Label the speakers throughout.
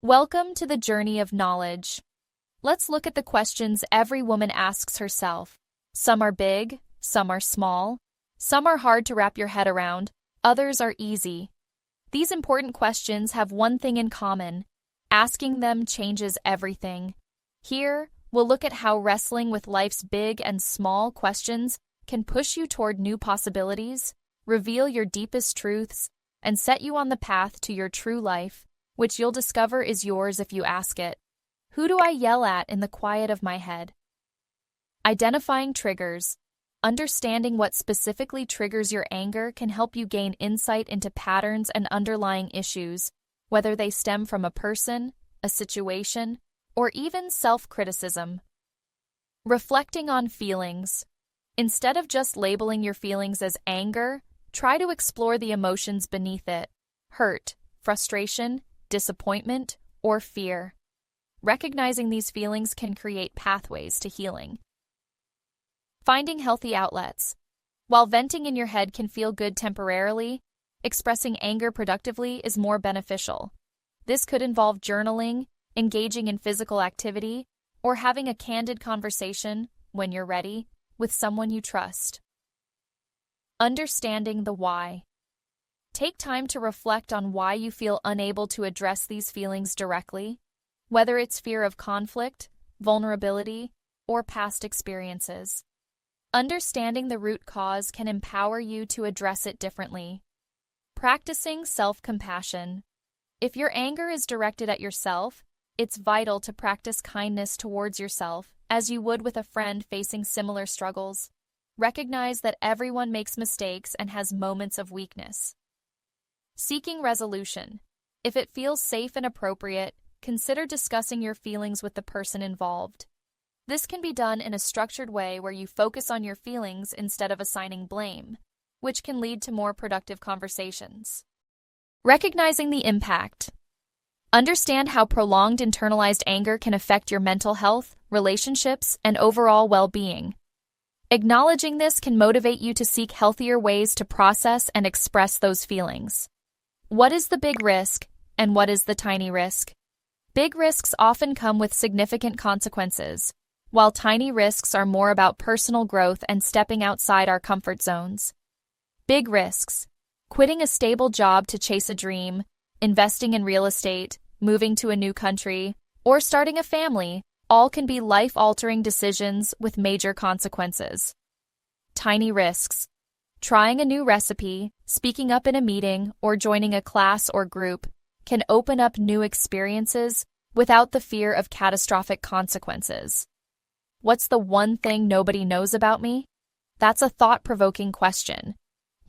Speaker 1: Welcome to the journey of knowledge. Let's look at the questions every woman asks herself. Some are big, some are small, some are hard to wrap your head around, others are easy. These important questions have one thing in common. Asking them changes everything. Here, we'll look at how wrestling with life's big and small questions can push you toward new possibilities, reveal your deepest truths, and set you on the path to your true life, which you'll discover is yours if you ask it. Who do I yell at in the quiet of my head? Identifying triggers. Understanding what specifically triggers your anger can help you gain insight into patterns and underlying issues, whether they stem from a person, a situation, or even self-criticism. Reflecting on feelings. Instead of just labeling your feelings as anger, try to explore the emotions beneath it: hurt, frustration, disappointment, or fear. Recognizing these feelings can create pathways to healing. Finding healthy outlets. While venting in your head can feel good temporarily, expressing anger productively is more beneficial. This could involve journaling, engaging in physical activity, or having a candid conversation, when you're ready, with someone you trust. Understanding the why. Take time to reflect on why you feel unable to address these feelings directly, whether it's fear of conflict, vulnerability, or past experiences. Understanding the root cause can empower you to address it differently. Practicing self-compassion. If your anger is directed at yourself, it's vital to practice kindness towards yourself, as you would with a friend facing similar struggles. Recognize that everyone makes mistakes and has moments of weakness. Seeking resolution. If it feels safe and appropriate, consider discussing your feelings with the person involved. This can be done in a structured way where you focus on your feelings instead of assigning blame, which can lead to more productive conversations. Recognizing the impact. Understand how prolonged internalized anger can affect your mental health, relationships, and overall well-being. Acknowledging this can motivate you to seek healthier ways to process and express those feelings. What is the big risk, and what is the tiny risk? Big risks often come with significant consequences, while tiny risks are more about personal growth and stepping outside our comfort zones. Big risks: quitting a stable job to chase a dream, investing in real estate, moving to a new country, or starting a family, all can be life-altering decisions with major consequences. Tiny risks: trying a new recipe, speaking up in a meeting, or joining a class or group can open up new experiences without the fear of catastrophic consequences. What's the one thing nobody knows about me? That's a thought-provoking question.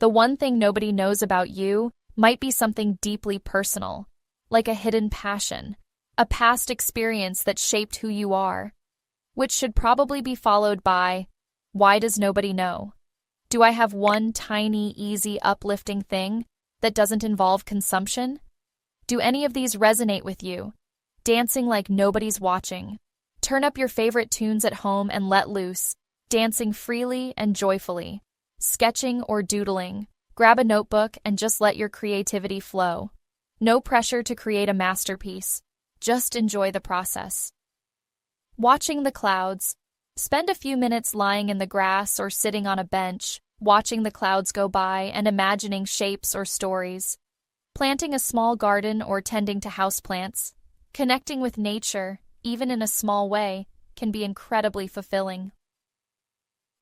Speaker 1: The one thing nobody knows about you might be something deeply personal, like a hidden passion, a past experience that shaped who you are, which should probably be followed by, why does nobody know? Do I have one tiny, easy, uplifting thing that doesn't involve consumption? Do any of these resonate with you? Dancing like nobody's watching. Turn up your favorite tunes at home and let loose, dancing freely and joyfully. Sketching or doodling. Grab a notebook and just let your creativity flow. No pressure to create a masterpiece. Just enjoy the process. Watching the clouds. Spend a few minutes lying in the grass or sitting on a bench, watching the clouds go by and imagining shapes or stories. Planting a small garden or tending to houseplants. Connecting with nature, even in a small way, can be incredibly fulfilling.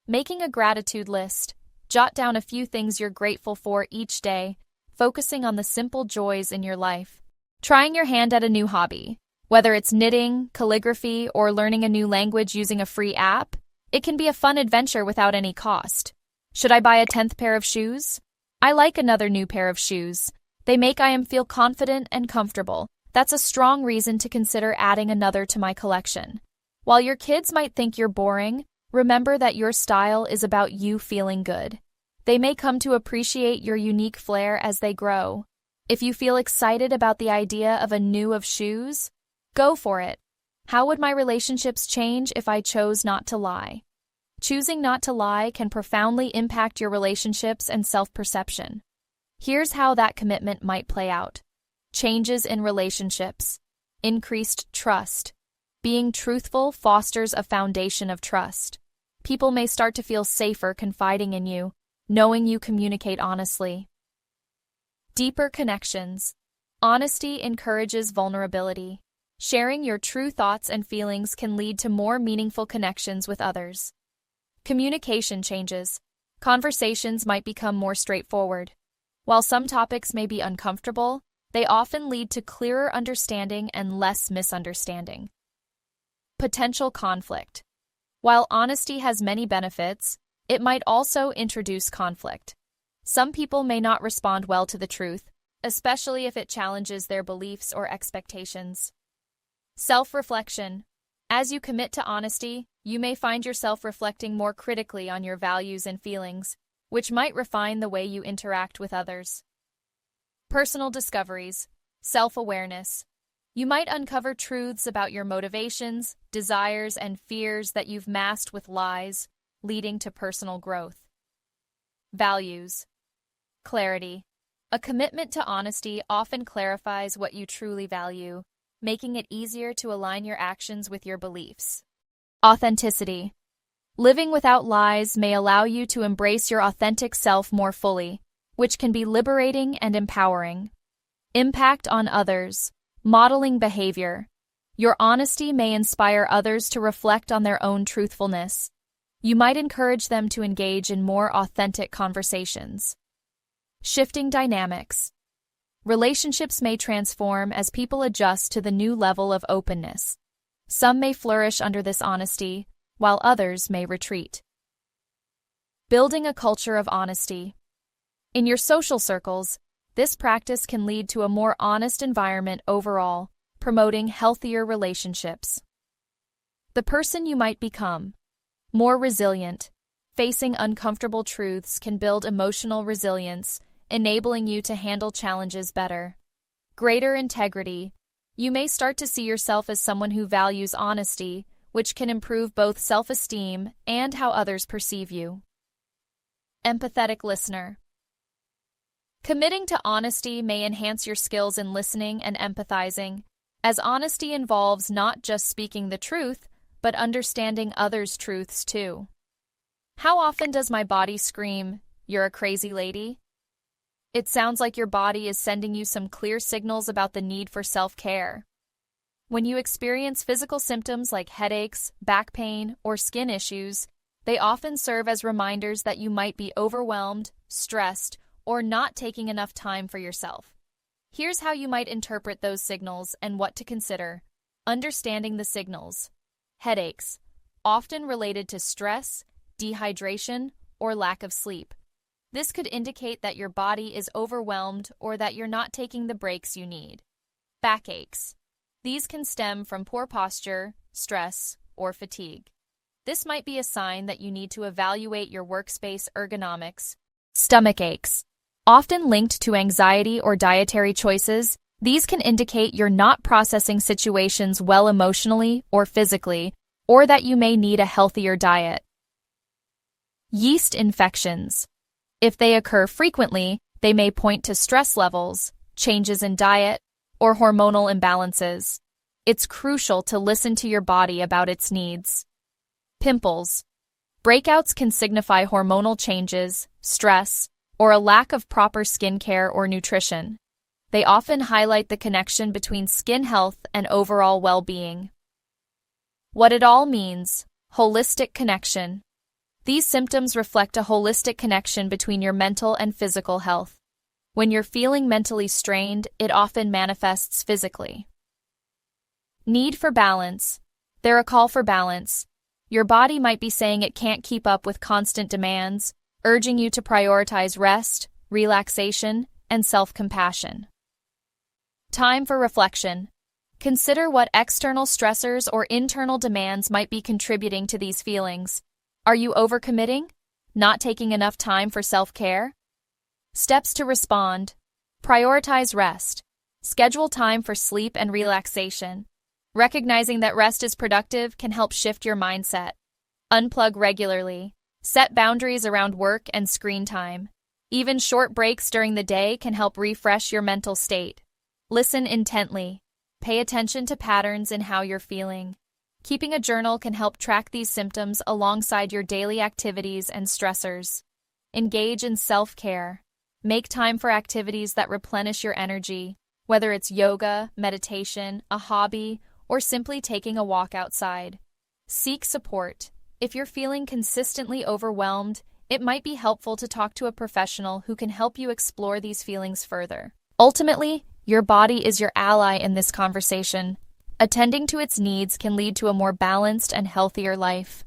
Speaker 1: Making a gratitude list. Jot down a few things you're grateful for each day, focusing on the simple joys in your life. Trying your hand at a new hobby. Whether it's knitting, calligraphy, or learning a new language using a free app, it can be a fun adventure without any cost. Should I buy a 10th pair of shoes? I like another new pair of shoes. They make I feel confident and comfortable. That's a strong reason to consider adding another to my collection. While your kids might think you're boring, remember that your style is about you feeling good. They may come to appreciate your unique flair as they grow. If you feel excited about the idea of a new of shoes, go for it. How would my relationships change if I chose not to lie? Choosing not to lie can profoundly impact your relationships and self-perception. Here's how that commitment might play out. Changes in relationships. Increased trust. Being truthful fosters a foundation of trust. People may start to feel safer confiding in you, knowing you communicate honestly. Deeper connections. Honesty encourages vulnerability. Sharing your true thoughts and feelings can lead to more meaningful connections with others. Communication changes. Conversations might become more straightforward. While some topics may be uncomfortable, they often lead to clearer understanding and less misunderstanding. Potential conflict. While honesty has many benefits, it might also introduce conflict. Some people may not respond well to the truth, especially if it challenges their beliefs or expectations. Self-reflection. As you commit to honesty, you may find yourself reflecting more critically on your values and feelings, which might refine the way you interact with others. Personal discoveries. Self-awareness. You might uncover truths about your motivations, desires, and fears that you've masked with lies, leading to personal growth. Values. Clarity. A commitment to honesty often clarifies what you truly value, making it easier to align your actions with your beliefs. Authenticity. Living without lies may allow you to embrace your authentic self more fully, which can be liberating and empowering. Impact on others. Modeling behavior. Your honesty may inspire others to reflect on their own truthfulness. You might encourage them to engage in more authentic conversations. Shifting dynamics. Relationships may transform as people adjust to the new level of openness. Some may flourish under this honesty, while others may retreat. Building a culture of honesty. In your social circles, this practice can lead to a more honest environment overall, promoting healthier relationships. The person you might become. More resilient. Facing uncomfortable truths can build emotional resilience, enabling you to handle challenges better. Greater integrity. You may start to see yourself as someone who values honesty, which can improve both self-esteem and how others perceive you. Empathetic listener. Committing to honesty may enhance your skills in listening and empathizing, as honesty involves not just speaking the truth, but understanding others' truths too. How often does my body scream, "You're a crazy lady"? It sounds like your body is sending you some clear signals about the need for self-care. When you experience physical symptoms like headaches, back pain, or skin issues, they often serve as reminders that you might be overwhelmed, stressed, or not taking enough time for yourself. Here's how you might interpret those signals and what to consider. Understanding the signals. Headaches, often related to stress, dehydration, or lack of sleep. This could indicate that your body is overwhelmed or that you're not taking the breaks you need. Backaches. These can stem from poor posture, stress, or fatigue. This might be a sign that you need to evaluate your workspace ergonomics. Stomach aches. Often linked to anxiety or dietary choices, these can indicate you're not processing situations well emotionally or physically, or that you may need a healthier diet. Yeast infections. If they occur frequently, they may point to stress levels, changes in diet, or hormonal imbalances. It's crucial to listen to your body about its needs. Pimples. Breakouts can signify hormonal changes, stress, or a lack of proper skincare or nutrition. They often highlight the connection between skin health and overall well-being. What it all means: holistic connection. These symptoms reflect a holistic connection between your mental and physical health. When you're feeling mentally strained, it often manifests physically. Need for balance. They're a call for balance. Your body might be saying it can't keep up with constant demands, urging you to prioritize rest, relaxation, and self-compassion. Time for reflection. Consider what external stressors or internal demands might be contributing to these feelings. Are you overcommitting? Not taking enough time for self-care? Steps to respond. Prioritize rest. Schedule time for sleep and relaxation. Recognizing that rest is productive can help shift your mindset. Unplug regularly. Set boundaries around work and screen time. Even short breaks during the day can help refresh your mental state. Listen intently. Pay attention to patterns in how you're feeling. Keeping a journal can help track these symptoms alongside your daily activities and stressors. Engage in self-care. Make time for activities that replenish your energy, whether it's yoga, meditation, a hobby, or simply taking a walk outside. Seek support. If you're feeling consistently overwhelmed, it might be helpful to talk to a professional who can help you explore these feelings further. Ultimately, your body is your ally in this conversation. Attending to its needs can lead to a more balanced and healthier life.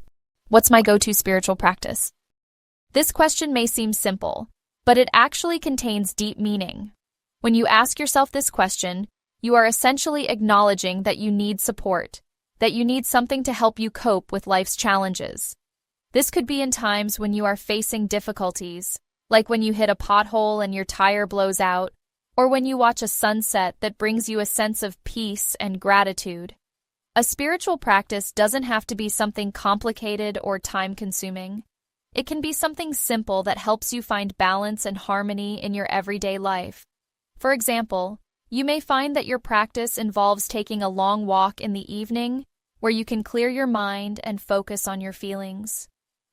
Speaker 1: What's my go-to spiritual practice? This question may seem simple, but it actually contains deep meaning. When you ask yourself this question, you are essentially acknowledging that you need support, that you need something to help you cope with life's challenges. This could be in times when you are facing difficulties, like when you hit a pothole and your tire blows out, or when you watch a sunset that brings you a sense of peace and gratitude. A spiritual practice doesn't have to be something complicated or time-consuming. It can be something simple that helps you find balance and harmony in your everyday life. For example, you may find that your practice involves taking a long walk in the evening, where you can clear your mind and focus on your feelings.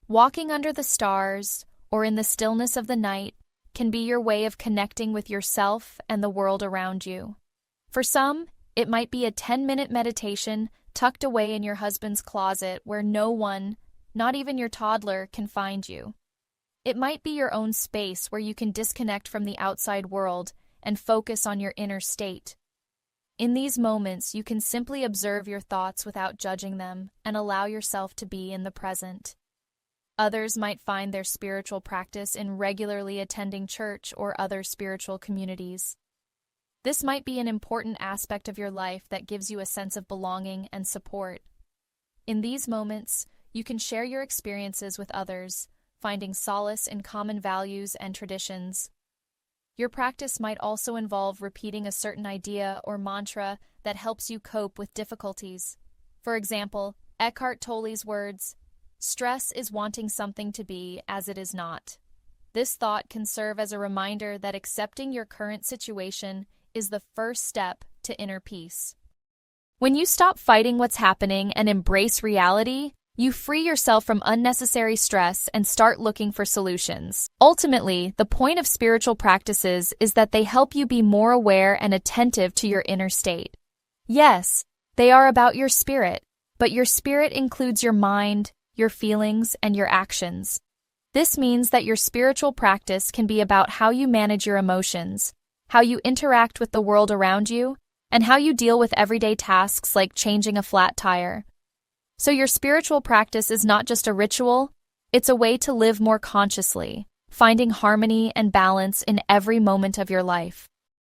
Speaker 1: Walking under the stars, or in the stillness of the night, can be your way of connecting with yourself and the world around you. For some, it might be a 10-minute meditation tucked away in your husband's closet where no one, not even your toddler, can find you. It might be your own space where you can disconnect from the outside world and focus on your inner state. In these moments, you can simply observe your thoughts without judging them and allow yourself to be in the present. Others might find their spiritual practice in regularly attending church or other spiritual communities. This might be an important aspect of your life that gives you a sense of belonging and support. In these moments, you can share your experiences with others, finding solace in common values and traditions. Your practice might also involve repeating a certain idea or mantra that helps you cope with difficulties. For example, Eckhart Tolle's words, "Stress is wanting something to be as it is not." This thought can serve as a reminder that accepting your current situation is the first step to inner peace. When you stop fighting what's happening and embrace reality, you free yourself from unnecessary stress and start looking for solutions. Ultimately, the point of spiritual practices is that they help you be more aware and attentive to your inner state. Yes, they are about your spirit, but your spirit includes your mind, your feelings, and your actions. This means that your spiritual practice can be about how you manage your emotions, how you interact with the world around you, and how you deal with everyday tasks like changing a flat tire. So your spiritual practice is not just a ritual, it's a way to live more consciously, finding harmony and balance in every moment of your life.